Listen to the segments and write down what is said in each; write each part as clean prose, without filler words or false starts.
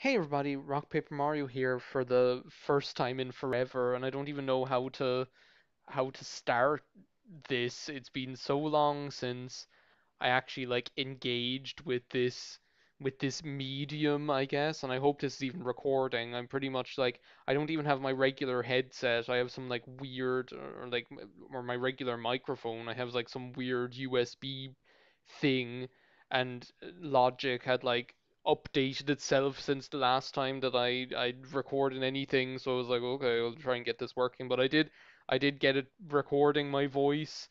Hey everybody, RockPaperMario here for the first time in forever, and I don't even know how to start this. It's been so long since I actually like engaged with this medium, I guess, and I hope this is even recording. I'm pretty much like I don't even have my regular headset. I have some like weird or my regular microphone. I have like some weird USB thing, and Logic had like updated itself since the last time that I'd recorded anything, so I was like, okay, I'll try and get this working. But I did get it recording my voice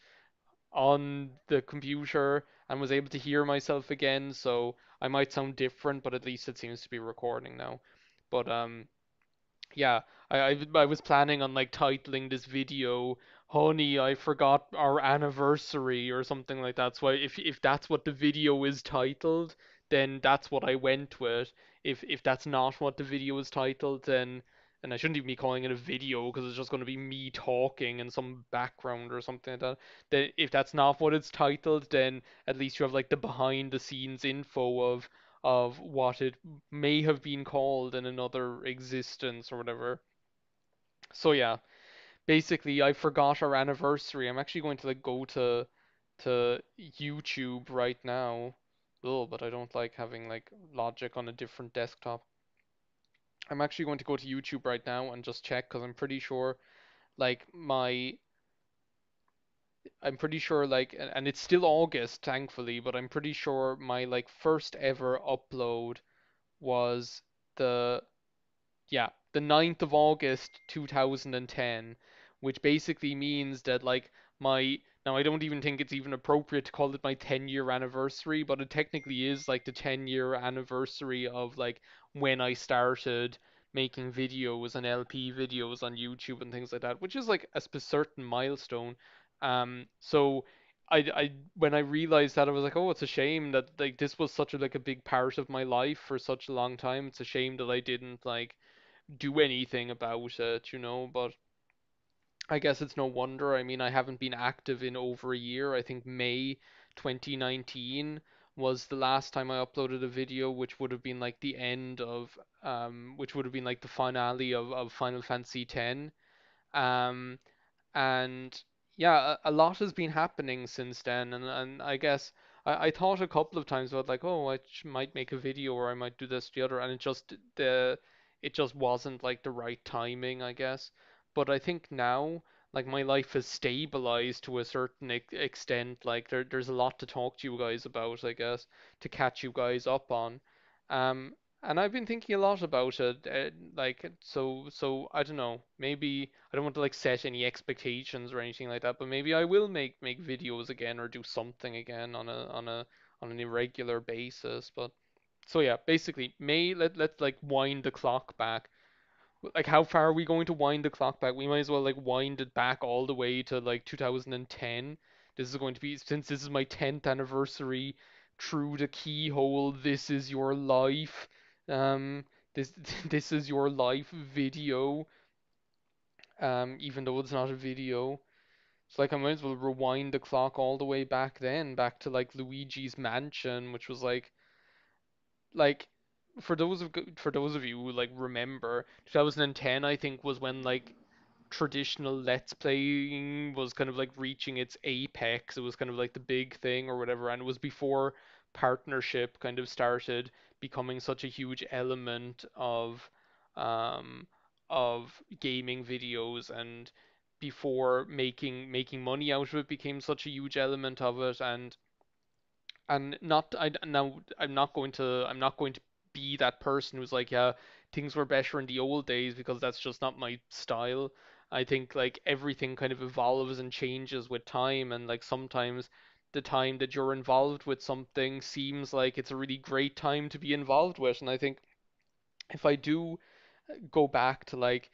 on the computer and was able to hear myself again, so I might sound different, but at least it seems to be recording now. But yeah, I was planning on like titling this video, "Honey, I forgot our anniversary" or something like that. So if that's what the video is titled, then that's what I went with. If that's not what the video is titled, then and I shouldn't even be calling it a video because it's just going to be me talking and some background or something like that. Then if that's not what it's titled, then at least you have like the behind the scenes info of what it may have been called in another existence or whatever. So yeah, basically I forgot our anniversary. I'm actually going to like go to YouTube right now. Oh, but I don't like having like Logic on a different desktop. I'm actually going to go to YouTube right now and just check because like my I'm pretty sure like and it's still August thankfully, but I'm pretty sure my like first ever upload was the yeah, the 9th of August 2010, which basically means that like my now I don't even think it's even appropriate to call it my 10-year anniversary, but it technically is like the 10-year anniversary of like when I started making videos and LP videos on YouTube and things like that, which is like a certain milestone. So I when I realized that I was like, oh, it's a shame that like this was such a like a big part of my life for such a long time. It's a shame that I didn't like do anything about it, but I guess it's no wonder. I mean, I haven't been active in over a year. I think May 2019 was the last time I uploaded a video, which would have been like the end of, which would have been like the finale of Final Fantasy X. Um, and yeah, a lot has been happening since then, and I guess I thought a couple of times about like, oh, might make a video or I might do this the other, and it just wasn't like the right timing, I guess. But I think now like my life has stabilized to a certain extent. Like there's a lot to talk to you guys about, I guess, to catch you guys up on. And I've been thinking a lot about it, like so I don't know. Maybe I don't want to like set any expectations or anything like that, but maybe I will make videos again or do something again on an irregular basis. But so yeah, basically, let's like wind the clock back. Like how far are we going to wind the clock back? We might as well like wind it back all the way to like 2010. This is going to be since this is my 10th anniversary. Through the keyhole, this is your life. Um, this this is your life video. Even though it's not a video. It's like I might as well rewind the clock all the way back then, back to like Luigi's Mansion, which was like for those of you who like remember 2010 I think was when like traditional Let's Playing was kind of like reaching its apex. It was kind of like the big thing or whatever, and it was before partnership kind of started becoming such a huge element um of gaming videos, and before making money out of it became such a huge element of it. And not I now I'm not going to be that person who's like, yeah, things were better in the old days, because that's just not my style. I think like everything kind of evolves and changes with time, and like sometimes the time that you're involved with something seems like it's a really great time to be involved with. And I think if I do go back to like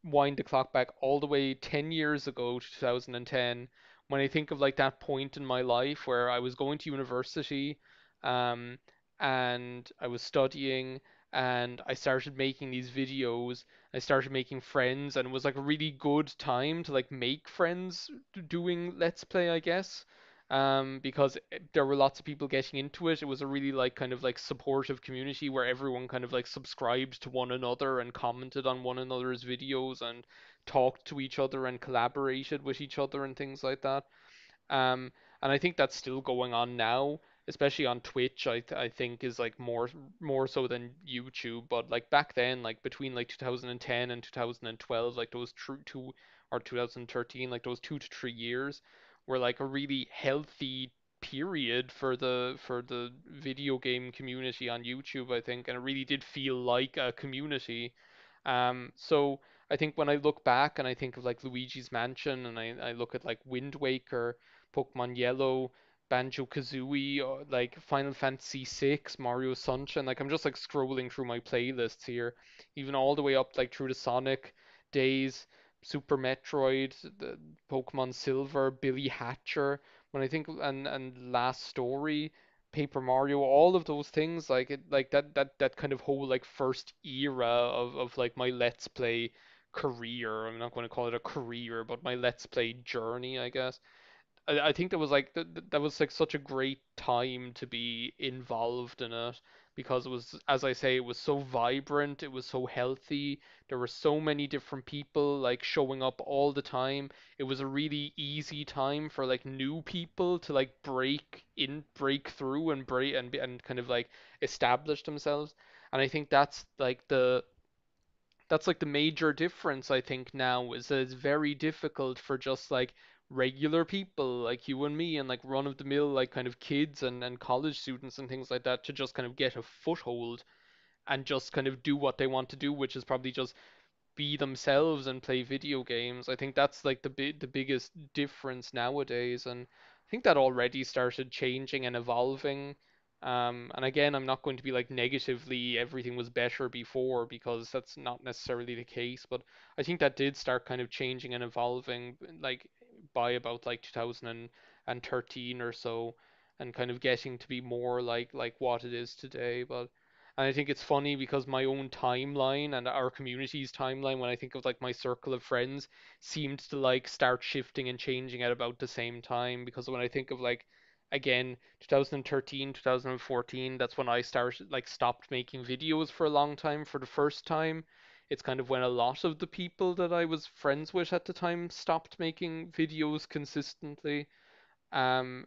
wind the clock back all the way 10 years ago to 2010, when I think of like that point in my life where I was going to university, um, and I was studying, and I started making these videos, I started making friends, and it was like a really good time to like make friends doing Let's Play, I guess. because there were lots of people getting into it. It was a really like kind of like supportive community where everyone kind of like subscribed to one another and commented on one another's videos and talked to each other and collaborated with each other and things like that. Um, and I think that's still going on now, especially on Twitch. I think is like more so than YouTube. But like back then, like between like 2010 and 2012, like those true two or 2013, like those 2 to 3 years were like a really healthy period for the video game community on YouTube, I think, and it really did feel like a community. So I think when I look back and I think of like Luigi's Mansion and I look at like Wind Waker, Pokemon Yellow, Banjo-Kazooie, or like Final Fantasy VI, Mario Sunshine. Like I'm just like scrolling through my playlists here, even all the way up like through the Sonic days, Super Metroid, the Pokemon Silver, Billy Hatcher. When I think and Last Story, Paper Mario, all of those things, like it, like that kind of whole like first era of like my Let's Play career. I'm not going to call it a career, but my Let's Play journey, I guess. I think that was like that was like such a great time to be involved in it because it was, as I say, it was so vibrant, it was so healthy. There were so many different people like showing up all the time. It was a really easy time for like new people to like break through and and kind of like establish themselves. And I think that's like the major difference I think now is that it's very difficult for just like regular people like you and me and like run of the mill like kind of kids and college students and things like that to just kind of get a foothold and just kind of do what they want to do, which is probably just be themselves and play video games. I think that's like the biggest difference nowadays, and I think that already started changing and evolving. And again, I'm not going to be like negatively everything was better before because that's not necessarily the case, but I think that did start kind of changing and evolving like by about like 2013 or so, and kind of getting to be more like what it is today. But and I think it's funny because my own timeline and our community's timeline, when I think of like my circle of friends, seemed to like start shifting and changing at about the same time. Because when I think of like, again, 2013, 2014, that's when I started, like, stopped making videos for a long time for the first time. It's kind of when a lot of the people that I was friends with at the time stopped making videos consistently. And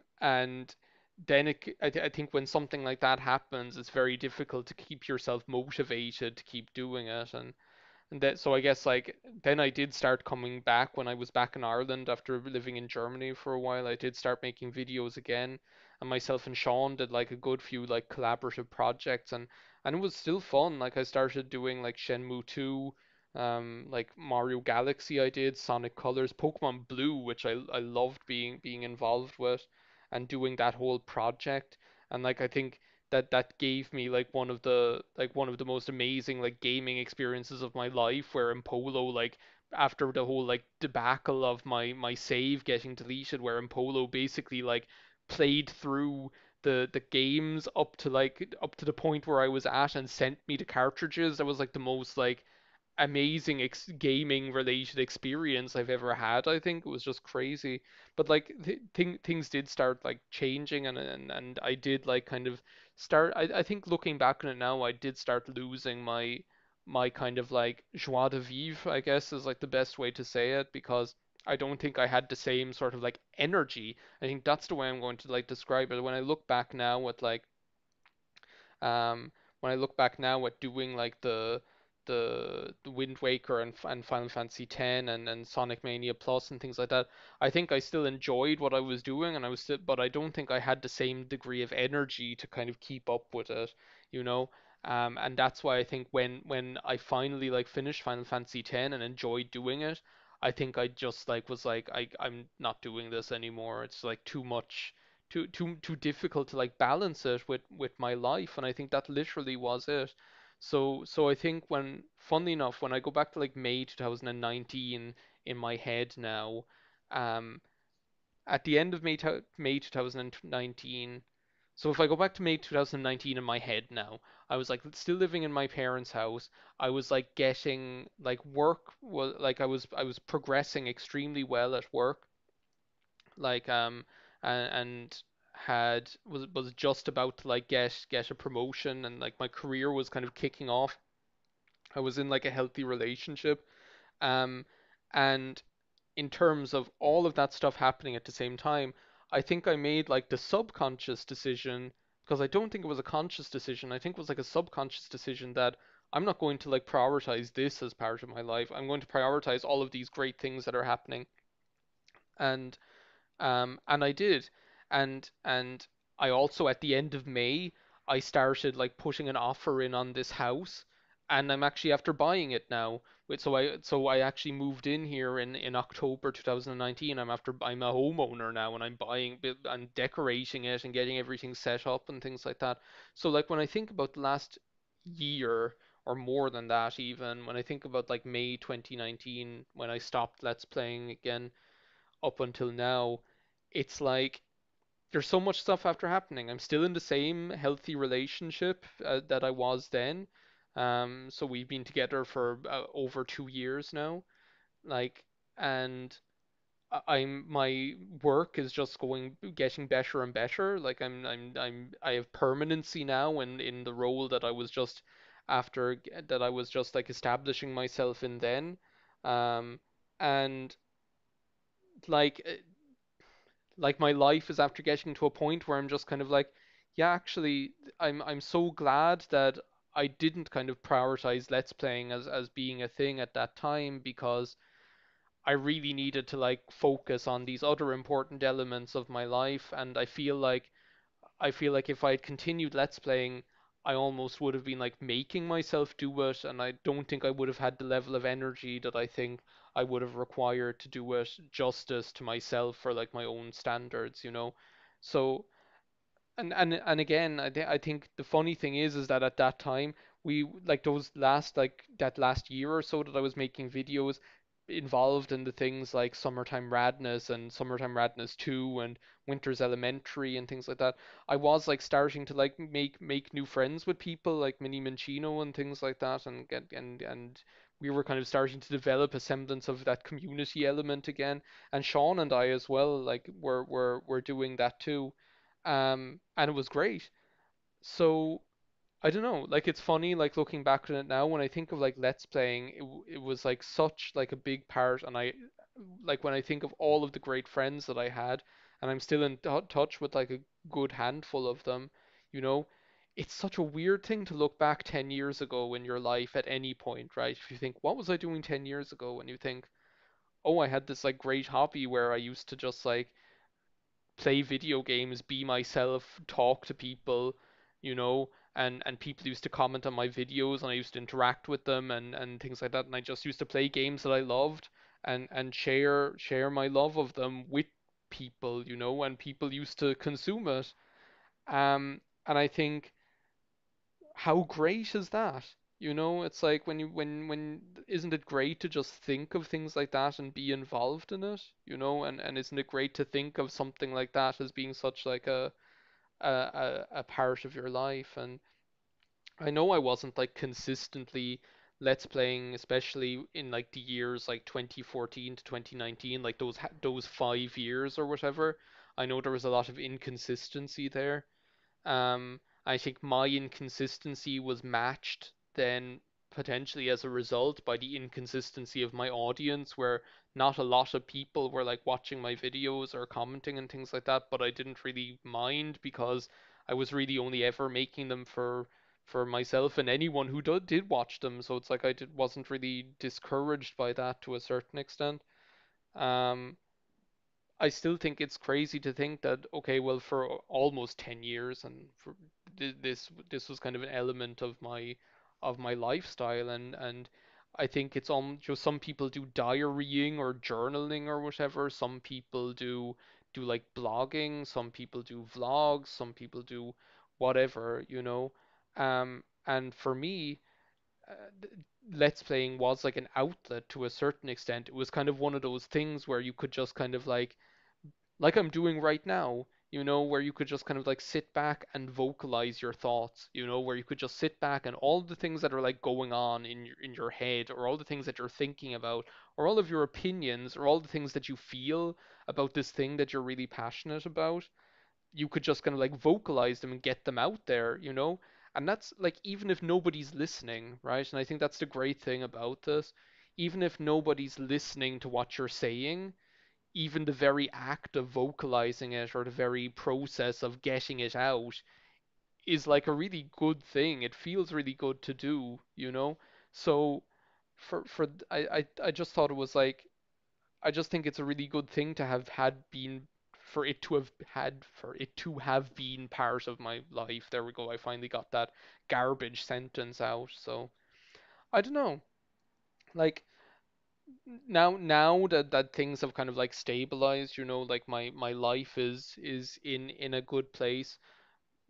then I think when something like that happens, it's very difficult to keep yourself motivated to keep doing it. And that, so I guess like then I did start coming back when I was back in Ireland after living in Germany for a while. I did start making videos again, and myself and Sean did like a good few like collaborative projects, and it was still fun. Like I started doing like Shenmue 2, like Mario Galaxy I did, Sonic Colors, Pokemon Blue, which I loved being involved with, and doing that whole project. And like I think that gave me like one of the most amazing like gaming experiences of my life, where in Polo, like after the whole like debacle of my save getting deleted, where in Polo basically like played through the games up to the point where I was at and sent me the cartridges. That was like the most like amazing gaming related experience I've ever had. I think it was just crazy. But like things did start like changing, and I did like kind of start. I think looking back on it now, I did start losing my kind of like joie de vivre, I guess is like the best way to say it, because I don't think I had the same sort of like energy. I think that's the way I'm going to like describe it. When I look back now at like um, when I look back now at doing like the Wind Waker and Final Fantasy X and Sonic Mania Plus and things like that, I think I still enjoyed what I was doing, and I was still, but I don't think I had the same degree of energy to kind of keep up with it, you know. And that's why I think when I finally like finished Final Fantasy X and enjoyed doing it, I think I just like was like I'm not doing this anymore. It's like too much, too difficult to like balance it with my life, and I think that literally was it. So I think when, funnily enough, when I go back to like May 2019 in my head now, um, at the end of May 2019. So if I go back to May 2019 in my head now, I was like still living in my parents' house. I was like getting like work was like I was progressing extremely well at work, like and was just about to like get a promotion, and like my career was kind of kicking off. I was in like a healthy relationship. Um, and in terms of all of that stuff happening at the same time, I think I made like the subconscious decision, because I don't think it was a conscious decision. I think it was like a subconscious decision that I'm not going to like prioritize this as part of my life. I'm going to prioritize all of these great things that are happening. And and I did. And I also at the end of May I started like putting an offer in on this house, and I'm actually after buying it now. So I actually moved in here in October 2019. I'm a homeowner now, and I'm buying and decorating it and getting everything set up and things like that. So like when I think about the last year, or more than that even, when I think about like May 2019 when I stopped Let's Playing again up until now, it's like there's so much stuff after happening. I'm still in the same healthy relationship that I was then. So we've been together for over 2 years now. Like, and I'm my work is just getting better and better. Like I have permanency now in the role that I was just after that I was just like establishing myself in then. And like my life is after getting to a point where I'm just kind of like, yeah, actually, I'm so glad that I didn't kind of prioritize Let's Playing as being a thing at that time, because I really needed to like focus on these other important elements of my life, and I feel like if I had continued Let's Playing, I almost would have been like making myself do it, and I don't think I would have had the level of energy that I think I would have required to do it justice to myself for like my own standards. So and again, I think the funny thing is that at that time we like those last like that last year or so that I was making videos involved in the things like Summertime Radness and Summertime Radness 2 and Winter's Elementary and things like that. I was like starting to like make new friends with people like Mini Minchino and things like that, and get and we were kind of starting to develop a semblance of that community element again. And Sean and I as well, like were doing that too. And it was great. So I don't know, like it's funny, like looking back on it now, when I think of like Let's Playing, it was like such like a big part, and I like when I think of all of the great friends that I had, and I'm still in touch with like a good handful of them, you know, it's such a weird thing to look back 10 years ago in your life at any point, right? If you think, what was I doing 10 years ago? And you think, oh, I had this like great hobby where I used to just like play video games, be myself, talk to people, and people used to comment on my videos, and I used to interact with them and things like that, and I just used to play games that I loved and share my love of them with people, and people used to consume it. And I think, how great is that? It's like when isn't it great to just think of things like that and be involved in it, and isn't it great to think of something like that as being such like a part of your life? And I know I wasn't like consistently Let's Playing, especially in like the years like 2014 to 2019, like those 5 years or whatever. I know there was a lot of inconsistency there. I think my inconsistency was matched then potentially as a result by the inconsistency of my audience, where not a lot of people were like watching my videos or commenting and things like that, but I didn't really mind because I was really only ever making them for myself and anyone who did watch them. So it's like wasn't really discouraged by that to a certain extent. Um, I still think it's crazy to think that, okay, well, for almost 10 years, and for this was kind of an element of my lifestyle. And I think it's just some people do diarying or journaling or whatever. Some people do like blogging, some people do vlogs, some people do whatever. And for me, uh, Let's Playing was like an outlet to a certain extent. It was kind of one of those things where you could just kind of like I'm doing right now. where you could just kind of like sit back and vocalize your thoughts, where you could just sit back and all the things that are like going on in your head, or all the things that you're thinking about, or all of your opinions, or all the things that you feel about this thing that you're really passionate about, you could just kind of like vocalize them and get them out there. And that's like, even if nobody's listening, right? And I think that's the great thing about this. Even if nobody's listening to what you're saying, even the very act of vocalizing it, or the very process of getting it out, is like a really good thing. It feels really good to do. So I just thought it was like, I just think it's a really good thing to have had been for it to have been part of my life. There we go. I finally got that garbage sentence out. So I don't know. Like, now that things have kind of like stabilized, like my life is in a good place.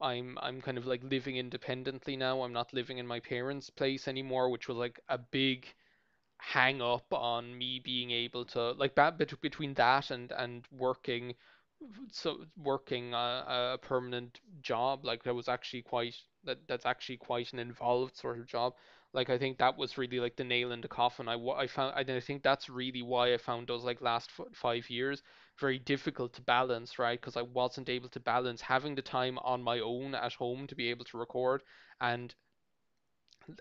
I'm kind of like living independently now. I'm not living in my parents' place anymore, which was like a big hang up on me being able to like that between that and working a permanent job. Like, that's actually quite an involved sort of job. Like, I think that was really like the nail in the coffin. I found, I think that's really why I found those like last 5 years very difficult to balance, right? Because I wasn't able to balance having the time on my own at home to be able to record, and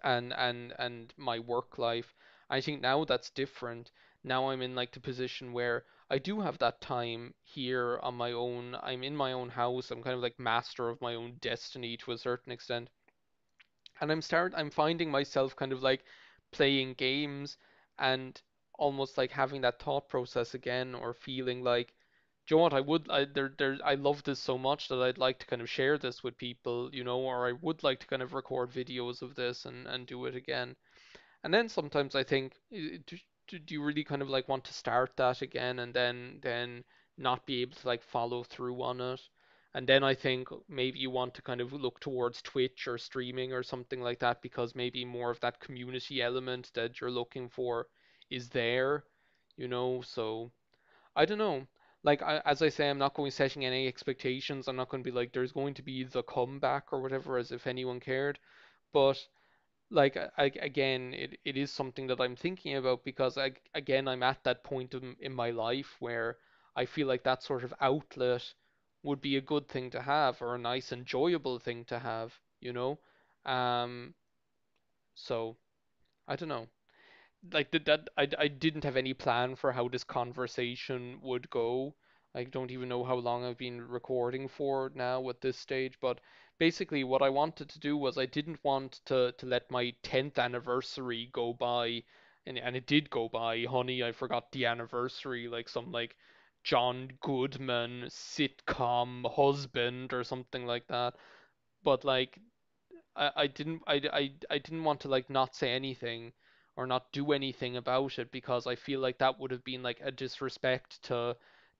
and my work life. I think now that's different. Now I'm in like the position where I do have that time here on my own. I'm in my own house. I'm kind of like master of my own destiny to a certain extent. And I'm finding myself kind of like playing games, and almost like having that thought process again, or feeling like, do you know what, I love this so much that I'd like to kind of share this with people, or I would like to kind of record videos of this and do it again. And then sometimes I think, do you really kind of like want to start that again, and then not be able to like follow through on it? And then I think maybe you want to kind of look towards Twitch or streaming or something like that, because maybe more of that community element that you're looking for is there. So I don't know. Like, as I say, I'm not going setting any expectations. I'm not going to be like, there's going to be the comeback or whatever, as if anyone cared. But like, again, it is something that I'm thinking about, because again, I'm at that point in my life where I feel like that sort of outlet would be a good thing to have, or a nice enjoyable thing to have. Um, so I don't know. Like, that I didn't have any plan for how this conversation would go. I don't even know how long I've been recording for now at this stage, but basically what I wanted to do was, I didn't want to let my 10th anniversary go by, and it did go by. Honey, I forgot the anniversary, like some like John Goodman sitcom husband or something like that. But like, I didn't want to like not say anything, or not do anything about it, because I feel like that would have been like a disrespect to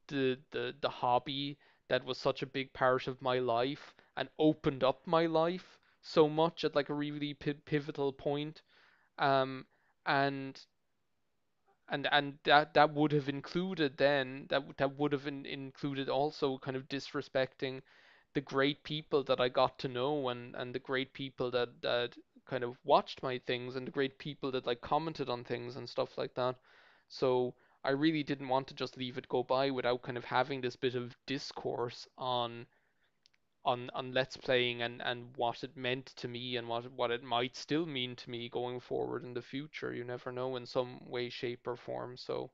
the hobby that was such a big part of my life, and opened up my life so much at like a really pivotal point. Um, and and that would have included, then that would have included also kind of disrespecting the great people that I got to know, and the great people that kind of watched my things, and the great people that like commented on things and stuff like that. So I really didn't want to just leave it go by without kind of having this bit of discourse on Let's Playing, and what it meant to me, and what it might still mean to me going forward in the future. You never know, in some way, shape, or form. So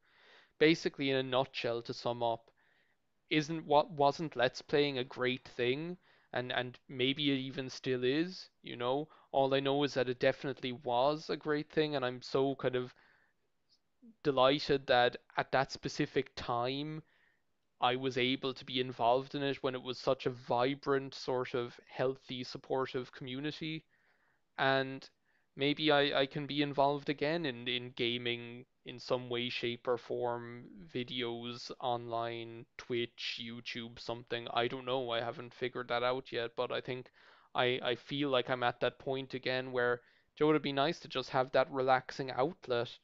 basically, in a nutshell, to sum up, isn't what wasn't Let's Playing a great thing? And maybe it even still is. All I know is that it definitely was a great thing, and I'm so kind of delighted that at that specific time I was able to be involved in it, when it was such a vibrant, sort of healthy, supportive community. And maybe I can be involved again in gaming in some way, shape, or form, videos online, Twitch, YouTube, something. I don't know. I haven't figured that out yet, but I think I feel like I'm at that point again where, Joe, it'd be nice to just have that relaxing outlet.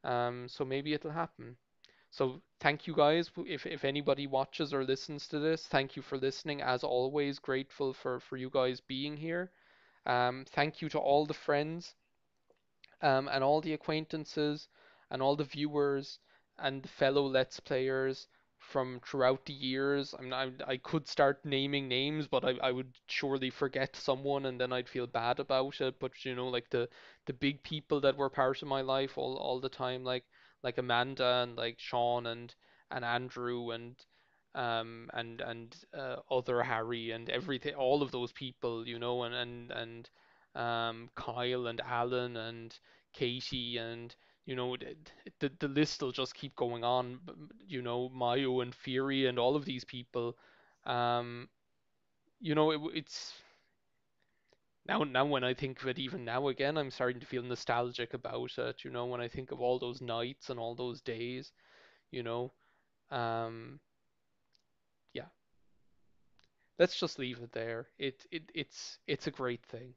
So maybe it'll happen. So thank you guys. If anybody watches or listens to this, thank you for listening. As always, grateful for you guys being here. Thank you to all the friends and all the acquaintances and all the viewers and the fellow Let's Players from throughout the years. I could start naming names, but I would surely forget someone and then I'd feel bad about it. But you know, like the big people that were part of my life all the time, like Amanda and like Sean and Andrew and other Harry and everything, all of those people, you know, and Kyle and Alan and Katie and you know the list will just keep going on. You know, Mayo and Fury and all of these people. Um, you know, it's now when I think of it, even now again, I'm starting to feel nostalgic about it. You know, when I think of all those nights and all those days. You know, um, yeah. Let's just leave it there. It's a great thing.